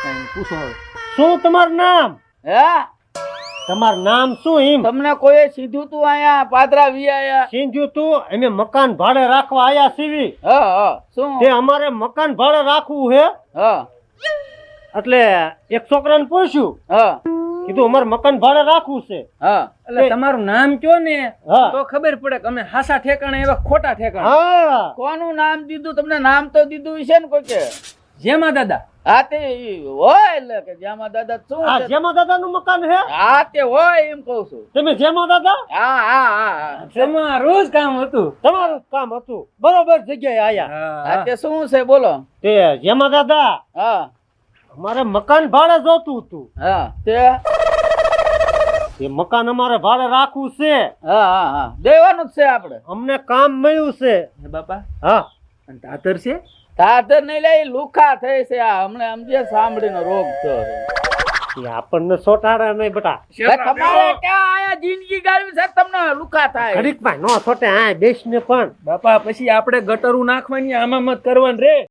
કાંઈ પૂછો હવે. શું તમારું નામ? હે તમારું નામ શું? એમ તમને કોઈ સીધું તું આયા પાદરા વી આયા? સિંજુ તું અમે મકાન ભાડે રાખવા આયા સીવી. હા શું તે અમારે મકાન ભાડે રાખવું હે હા એટલે એક છોકરાને પૂછ્યું, હા કીધું અમારે મકાન ભાડે રાખવું છે. હા એટલે તમારું નામ કયો ને હા. તો ખબર પડે કે અમે હાસા ઠેકાણે એવા ખોટા ઠેકાણે. હા કોનું નામ દીધું તમને? નામ તો દીધું છે ને કોઈ કે? જેમાં દાદા હા તે હોય એટલે કે જેમાં દાદા શું આ છે? જેમાં દાદાનું મકાન હે? હા તે હોય એમ કઉ છું. તમે જેમાં દાદા? હા હા હા તમારું જ કામ હતું. તમારું કામ હતું, બરોબર જગ્યાએ આયા. હા તે શું છે બોલો? તે જેમાં દાદા હા અમારે મકાન ભાડે જોતું હતું. હા તે એ મકાન અમારે ભાડે રાખવું છે. હા હા હા દેવાનું જ છે આપણે. અમને કામ મળ્યું છે. હે બાપા હા અને તાતર છે. તાતર નહીં લે લુખા થઈ છે આ હમણાં સમજે સાંભળીનો રોગ થયો છે. એ આપણને સોટાડે નહીં બેટા. તમારે ક્યાં આયા જિંદગી ગાળવી છે તમને લુખા થાય? ઘડીક માં નો સોટે, આ બેસને પણ બાપા પછી આપણે ગટરું નાખવાની આમાં મત કરવાની રે.